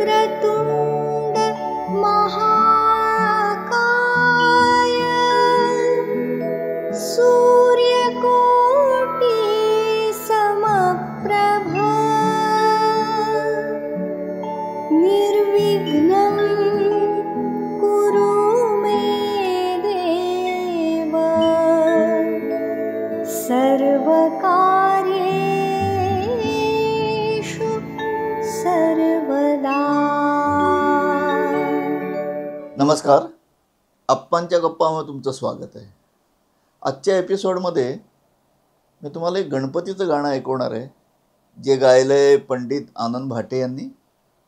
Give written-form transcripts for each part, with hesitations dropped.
वक्रतुंड महाकाय सूर्यकोटि समप्रभ निर्विघ्नं कुरु मे देव सर्वकार्येषु सर्वदा. नमस्कार, आप्पांच्या गप्पामध्ये तुमचं स्वागत आहे. आजच्या एपिसोडमध्ये मी तुम्हाला एक गणपतीचं गाणं ऐकवणार आहे, जे गायलं आहे पंडित आनंद भाटे यांनी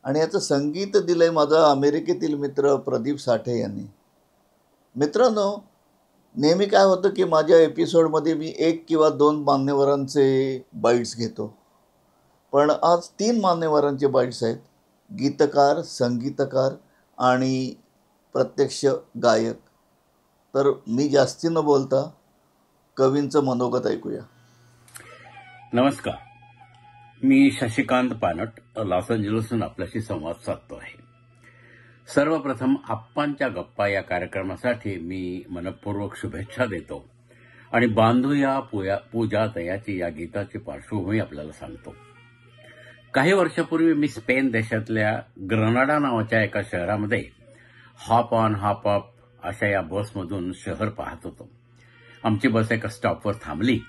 आणि याचं संगीत दिलं आहे माझा अमेरिकेतील मित्र प्रदीप साठे यांनी. मित्रांनो, नेहमी काय होतं की माझ्या एपिसोडमध्ये मी 1 किंवा 2 मान्यवरांचे बाईट्स घेतो, पण आज 3 मान्यवरांचे बाईट्स आहेत. गीतकार, संगीतकार आणि प्रत्यक्ष गायक. तर मी जास्ती न बोलता कवींचं मनोगत ऐकूया. नमस्कार, मी शशिकांत पानट लॉस एंजलसहून आपल्याशी संवाद साधतो आहे. सर्वप्रथम आप्पांच्या गप्पा या कार्यक्रमासाठी मी मनपूर्वक शुभेच्छा देतो आणि बांधूया पूजा तयाची या गीताची पार्श्वभूमी आपल्याला सांगतो. काही वर्षापूर्वी मी स्पेन देशातल्या ग्रनाडा नावाच्या एका शहरामध्ये हॉप ऑन हॉप ऑफ अशा या बसमधून शहर पाहत होतो. आमची बस एका स्टॉपवर थांबली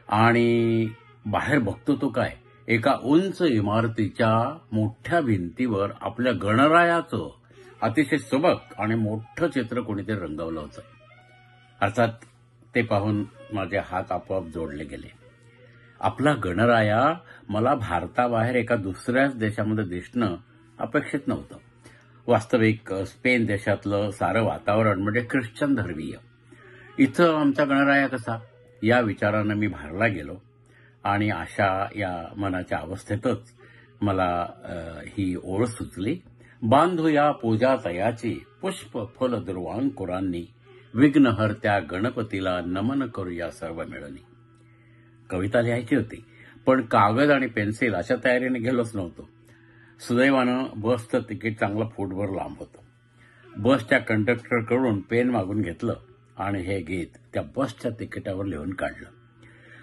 आणि बाहेर बघतो तो काय, एका उंच इमारतीच्या मोठ्या भिंतीवर आपल्या गणरायाचं अतिशय सुबक आणि मोठं चित्र कोणीतरी रंगवलं होतं. अर्थात ते पाहून माझे हात आपोआप जोडले गेले. आपला गणराया मला भारताबाहेर एका दुसऱ्याच देशामध्ये दिसणं अपेक्षित नव्हतं. वास्तविक स्पेन देशातलं सारं वातावरण म्हणजे ख्रिश्चन धर्मीय. इथं आमचा गणराया कसा, या विचारानं मी भारला गेलो आणि अशा या मनाच्या अवस्थेतच मला ही ओळ सुचली. बांधूया पूजा तयाची पुष्प फल दुर्वांकुरांनी विघ्नहर्त्या गणपतीला नमन करूया सर्व मिळूनी. कविता लिहायची होती, पण कागद आणि पेन्सिल अशा तयारीने गेलोच नव्हतो. सुदैवानं बसचं तिकीट चांगलं फूटभर लांब होतं. बसच्या कंडक्टरकडून पेन मागून घेतलं आणि हे गीत त्या बसच्या तिकिटावर लिहून काढलं.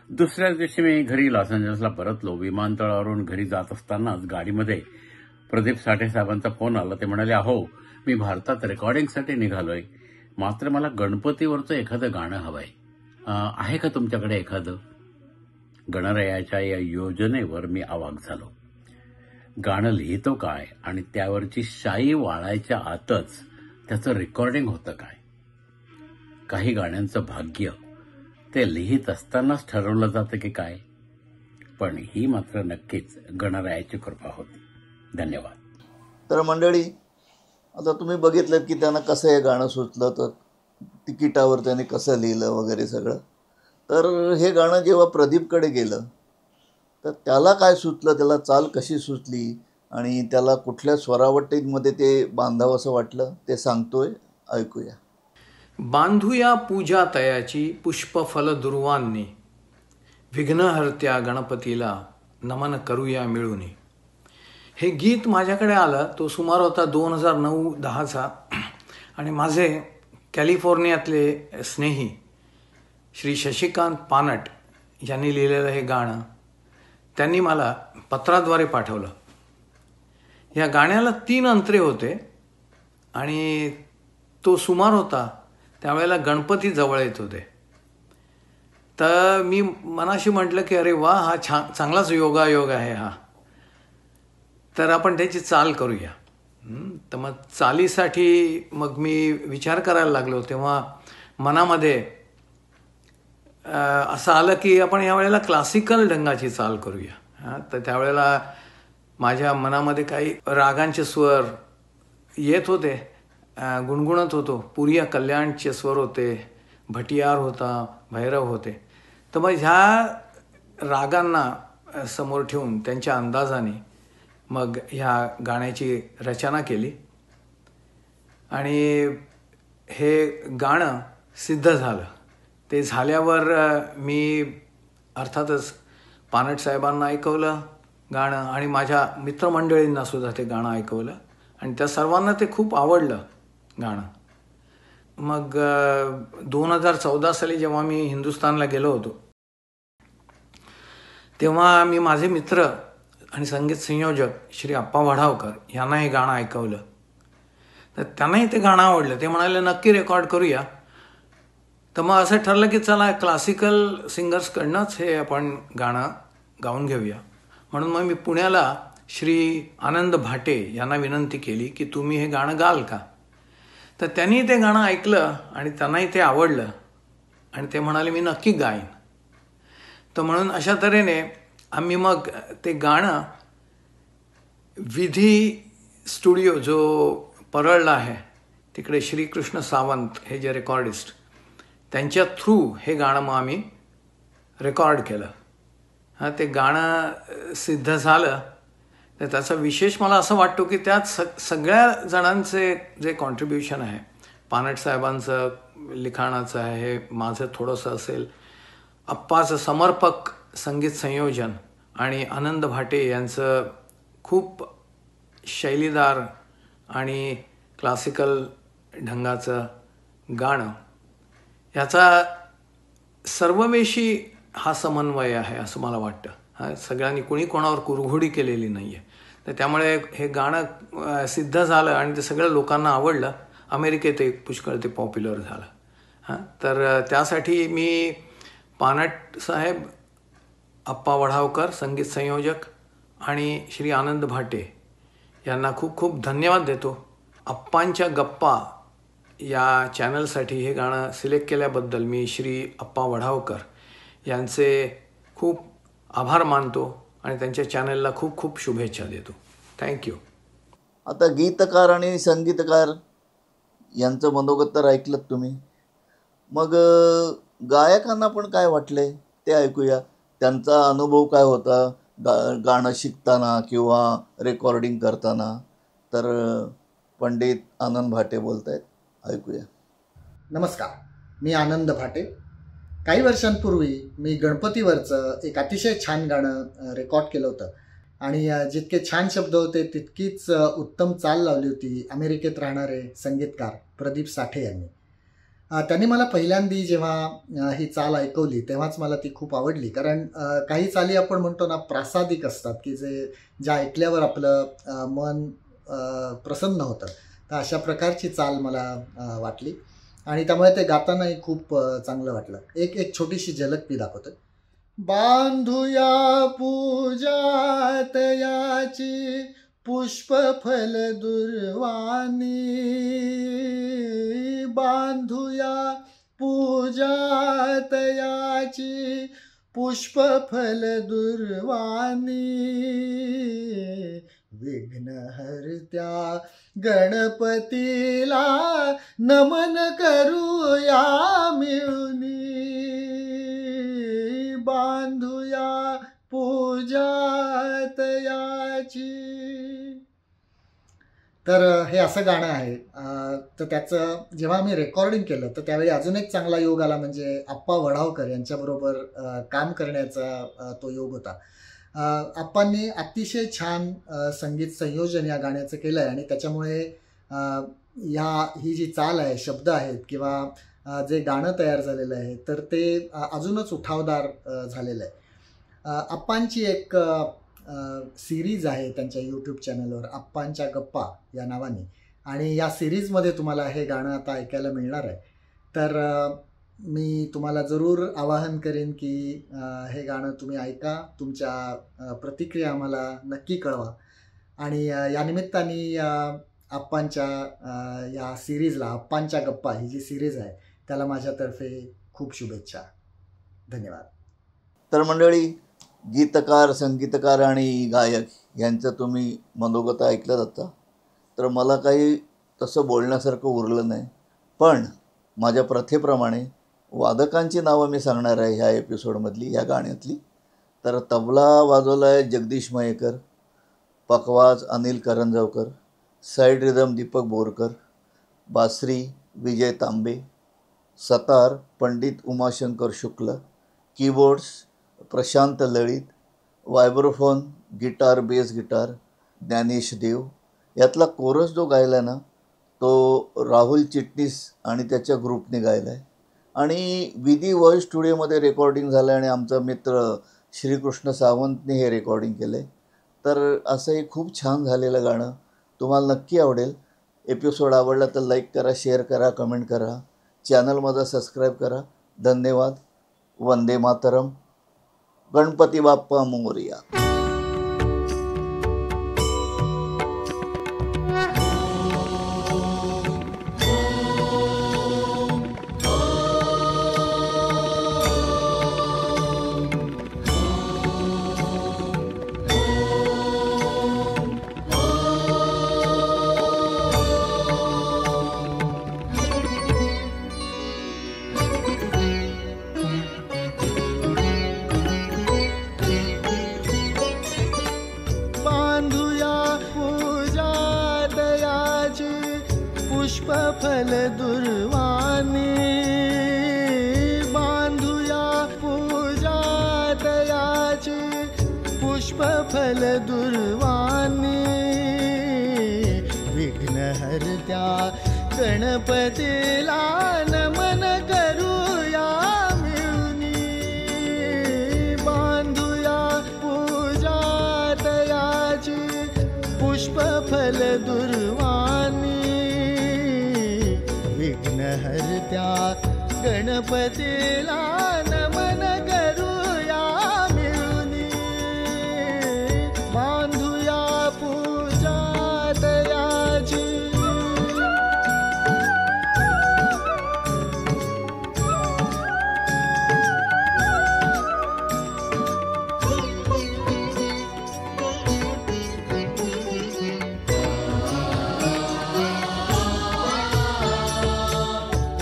दुसऱ्याच दिवशी मी घरी लॉस एंजल्सला परतलो. विमानतळावरून घरी जात असतानाच गाडीमध्ये प्रदीप साठे साहेबांचा फोन आला. ते म्हणाले, अहो, मी भारतात रेकॉर्डिंगसाठी निघालोय, मात्र मला गणपतीवरचं एखादं गाणं हवंय, आहे का तुमच्याकडे एखादं? गणरायाच्या या योजनेवर मी अवाक झालो. गाणं लिहितो काय आणि त्यावरची शाई वाळायच्या आतच त्याचं रेकॉर्डिंग होतं काय? काही गाण्यांचं भाग्य ते लिहित असतानाच ठरवलं जातं की काय? पण ही मात्र नक्कीच गणरायाची कृपा होती. धन्यवाद. तर मंडळी, आता तुम्ही बघितलं की त्यांना कसं हे गाणं सुचलं, तर तिकिटावर त्याने कसं लिहिलं वगैरे सगळं. तर हे गाणं जेव्हा प्रदीपकडे गेलं तर त्याला काय सुचलं, त्याला चाल कशी सुचली आणि त्याला कुठल्या स्वरावटीमध्ये ते बांधावं असं वाटलं ते सांगतोय, ऐकूया. बांधूया पूजा तयाची पुष्पफल दुर्वांनी विघ्नहर्त्या गणपतीला नमन करूया मिळूनी. हे गीत माझ्याकडे आलं तो सुमार होता 2009-10चा आणि माझे कॅलिफोर्नियातले स्नेही श्री शशिकांत पानट यांनी लिहिलेलं हे गाणं त्यांनी मला पत्राद्वारे पाठवलं. या गाण्याला 3 अंतरे होते आणि तो सुमार होता त्यावेळेला गणपती जवळ येत होते. तर मी मनाशी म्हटलं की अरे वा, हा चांगलाच योगायोग आहे हा, तर आपण त्याची चाल करूया. तर मग चालीसाठी मग मी विचार करायला लागलो. तेव्हा मनामध्ये असं आलं की आपण यावेळेला क्लासिकल ढंगाची चाल करूया. तर त्यावेळेला माझ्या मनामध्ये काही रागांचे स्वर येत होते, गुणगुणत होतो. पुरिया कल्याणचे स्वर होते, भटियार होता, भैरव होते. तर मग ह्या रागांना समोर ठेवून त्यांच्या अंदाजाने मग ह्या गाण्याची रचना केली आणि हे गाणं सिद्ध झालं. ते झाल्यावर मी अर्थातच पानट साहेबांना ऐकवलं गाणं आणि माझ्या मित्रमंडळींना सुद्धा ते गाणं ऐकवलं आणि त्या सर्वांना ते खूप आवडलं गाणं. मग 2014 साली जेव्हा मी हिंदुस्थानला गेलो होतो तेव्हा मी माझे मित्र आणि संगीत संयोजक श्री अप्पा वढावकर यांना हे गाणं ऐकवलं. तर त्यांनाही ते गाणं आवडलं. ते म्हणाले नक्की रेकॉर्ड करूया. तर मग असं ठरलं की चला क्लासिकल सिंगर्सकडनंच हे आपण गाणं गाऊन घेऊया. म्हणून मग मी पुण्याला श्री आनंद भाटे यांना विनंती केली की तुम्ही हे गाणं गाल का. तर त्यांनी ते गाणं ऐकलं आणि त्यांनाही ते आवडलं आणि ते म्हणाले मी नक्की गाईन. तर म्हणून अशा तऱ्हेने आम्ही मग ते गाणं विधी स्टुडिओ जो परळला आहे तिकडे श्रीकृष्ण सावंत हे जे रेकॉर्डिस्ट त्यांच्या थ्रू हे गाणं मग आम्ही रेकॉर्ड केलं. ते गाणं सिद्ध झालं. तर त्याचा विशेष मला असं वाटतो की त्यात सगळ्या जणांचे जे कॉन्ट्रीब्युशन आहे, पानट साहेबांचं लिखाणाचं आहे, माझं थोडंसं असेल, अप्पाचं समर्पक संगीत संयोजन आणि आनंद भाटे यांचं खूप शैलीदार आणि क्लासिकल ढंगाचं गाणं, याचा सर्ववेशी हा समन्वय आहे असं मला वाटतं. सगळ्यांनी कोणी कोणावर कुरघोडी केलेली नाही आहे. तर त्यामुळे हे गाणं सिद्ध झालं आणि ते सगळ्या लोकांना आवडलं. अमेरिकेत एक पुष्कळ ते पॉप्युलर झालं. तर त्यासाठी मी पानट साहेब, अप्पा वढावकर संगीत संयोजक आणि श्री आनंद भाटे यांना खूप खूप धन्यवाद देतो. अप्पांच्या गप्पा या चॅनलसाठी हे गाणं सिलेक्ट केल्याबद्दल मी श्री अप्पा वढावकर यांचे खूप आभार मानतो आणि त्यांच्या चॅनलला खूप खूप शुभेच्छा देतो. थँक्यू. आता गीतकार आणि संगीतकार यांचं मनोगत तर ऐकलं तुम्ही. मग गायकांना पण काय वाटले ते ऐकूया. त्यांचा अनुभव काय होता गाणं शिकताना किंवा रेकॉर्डिंग करताना. तर पंडित आनंद भाटे बोलत आहेत, ऐकूया. नमस्कार, मी आनंद भाटे. काही वर्षांपूर्वी मी गणपतीवरचं एक अतिशय छान गाणं रेकॉर्ड केलं होतं आणि जितके छान शब्द होते तितकीच उत्तम चाल लावली होती अमेरिकेत राहणारे संगीतकार प्रदीप साठे यांनी. त्यांनी मला पहिल्यांदा जेव्हा ही चाल ऐकवली तेव्हाच मला ती खूप आवडली. कारण काही चाली आपण म्हणतो ना प्रासादिक असतात की ज्या ऐकल्यावर आपलं मन प्रसन्न होतं. तर अशा प्रकारची चाल मला वाटली आणि त्यामुळे ते गातानाही खूप चांगलं वाटलं. एक छोटीशी झलक मी दाखवतो. बांधूया पूजात याची पुष्पफल दुर्वाणी, बांधूया पूजात याची पुष्पफल दुर्वाणी, विघ्नहर्त्या गणपतीला नमन करूया मिळूनी, बांधूया पूजात याची. तर हे असं गाणं आहे. तर त्याचं जेव्हा मी रेकॉर्डिंग केलं तर त्यावेळी अजून एक चांगला योग आला, म्हणजे अप्पा वढावकर यांच्याबरोबर काम करण्याचा तो योग होता. अप्पांनी अतिशय छान संगीत संयोजन या गाण्याचं केलं आहे आणि त्याच्यामुळे ही जी चाल आहे, शब्द आहेत किंवा जे गाणं तयार झालेलं आहे तर ते अजूनच उठावदार झालेलं आहे. अप्पांची एक सिरीज आहे त्यांच्या यूट्यूब चॅनलवर, अप्पांच्या गप्पा या नावाने, आणि या सिरीजमध्ये तुम्हाला हे गाणं आता ऐकायला मिळणार आहे. तर मी तुम्हाला जरूर आवाहन करेन की हे गाणं तुम्ही ऐका, तुमच्या प्रतिक्रिया आम्हाला नक्की कळवा आणि या निमित्ताने अप्पांच्या या सिरीजला, अप्पांच्या गप्पा ही जी सिरीज आहे त्याला माझ्यातर्फे खूप शुभेच्छा. धन्यवाद. तर मंडळी, गीतकार, संगीतकार आणि गायक यांचं तुम्ही मनोगत ऐकलं जातं. तर मला काही तसं बोलण्यासारखं उरलं नाही, पण माझ्या प्रथेप्रमाणे वादकांची नावं मी सांगणार आहे ह्या एपिसोडमधली, ह्या गाण्यातली. तर तबला वाजवला आहे जगदीश मयेकर, पखवाज अनिल करंजवकर, साईड रिदम दीपक बोरकर, बासरी विजय तांबे, सतार Pandit Umashankar Shukla, keyboards Prashant Lalit, vibraphone guitar, bass guitar Dnyanesh Deo. यातला कोरस जो गायला ना तो राहुल चिटणीस आणि त्याच्या ग्रुपने गायला आहे. आणि विधी वॉइस स्टुडिओमध्ये रेकॉर्डिंग झालं आणि आमचा मित्र श्रीकृष्ण सावंतने हे रेकॉर्डिंग केलं आहे. तर असं हे खूप छान झालेलं गाणं तुम्हाला नक्की आवडेल. एपिसोड आवडला तर लाईक करा, शेअर करा, कमेंट करा, चॅनल माझा सबस्क्राईब करा. धन्यवाद. वंदे मातरम. गणपती बाप्पा मोरया. पुष्पफल दुर्वाणी बांधूया पूजा तयाची पुष्पफल दुर्वाणी विघ्नहर्त्या गणपतीला नमन करूया मिळूनी बांधूया पूजा तयाची पुष्पफल दुर्वाणी विघ्नहर्त्या गणपतीला नमन करूया मिळूनी बांधूया पूजा तयाची.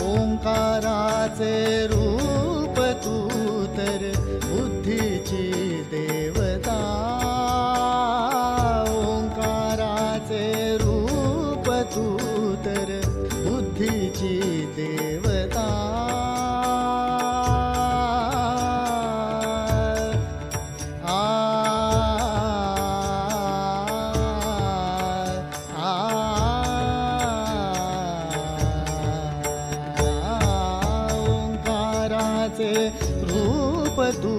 ओंकाराचे रूप तू तर बुद्धीची देवता ओंकाराचे रूप तू तर बुद्धीची देवता रूप तू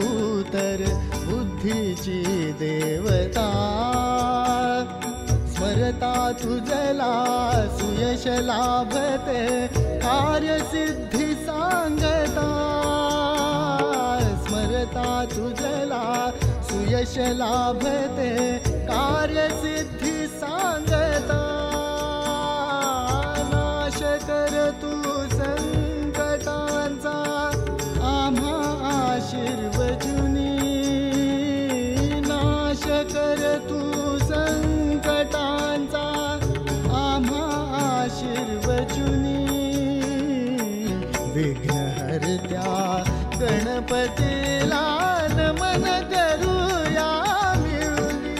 तर बुद्धीची देवता स्मरता तुझला सुयश लाभते कार्यसिद्धी सांगता स्मरता तुझला सुयश लाभते कार्यसिद्धी सांगता नाश कर तू संकटांचा आम्हा आशीर्वचुनी नाश कर तू संकटांचा आम्हा आशीर्वचुनी विघ्नहर्त्या गणपतीला नमन करूया मिळूनी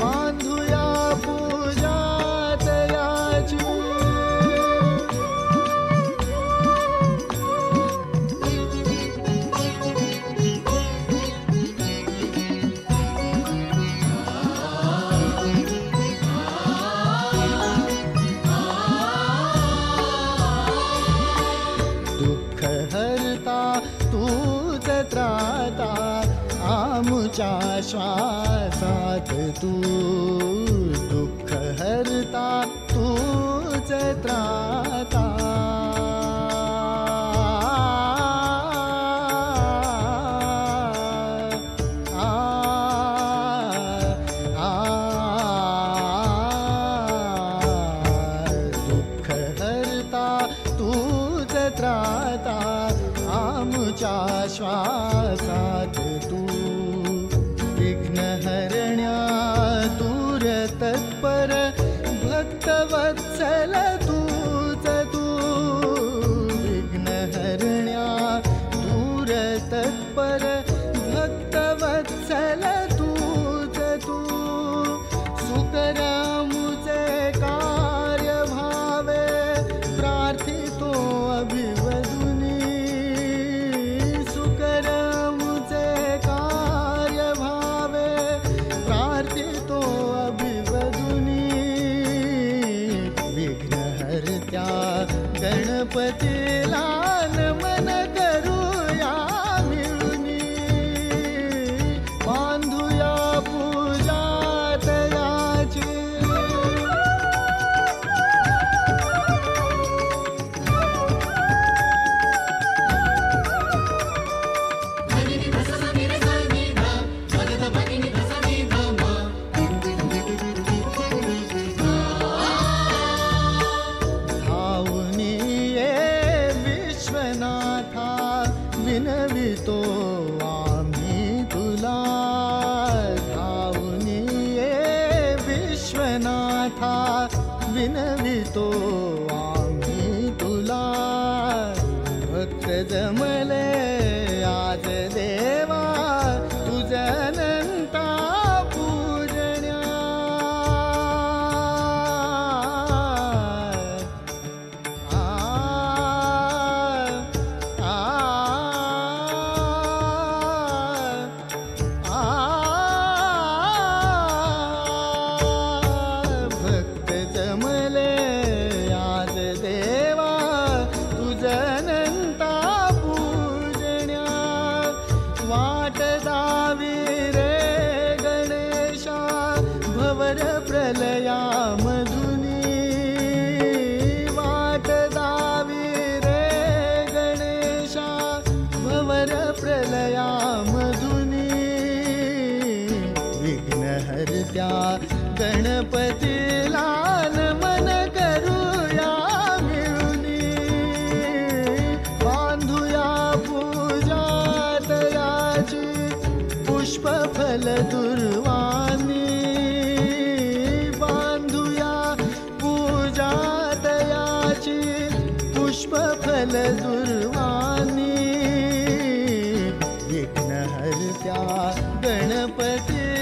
बांधूया पूजा तयाची. तूच त्राता आमुच्या श्वासात तू दुःख हरता तूच त्राता दुःख हरता तूच त्राता आमुच्या श्वासात तू विघ्नहरण्या दूर तत्पर भक्तवत्सल तूच तू विघ्नहरण्या दूर तत्पर भक्तवत्सल तूच तू सुकरामुचे कार्य भावे प्रार्थितो अभिवदुनी सुकरामुचे कार्य भावे विनवितो आम्ही तुला. भक्त जमले आज देवा तुझ्या अनंता पूजण्या. भक्त जमले आज देवा तुझ्या अनंता पूजण्या. वाट दावी रे गणेशा भवर प्रलया मधुनी. वाट दावी रे गणेशा भवर प्रलया मधुनी. विघ्नहर्त्या गणपतीला नमन करूया मिळूनी. बांधूया पूजा तयाची पुष्पफल दुर्वानी. बांधूया पूजा तयाची पुष्पफल दुर्वानी. विघ्नहर्त्या गणपती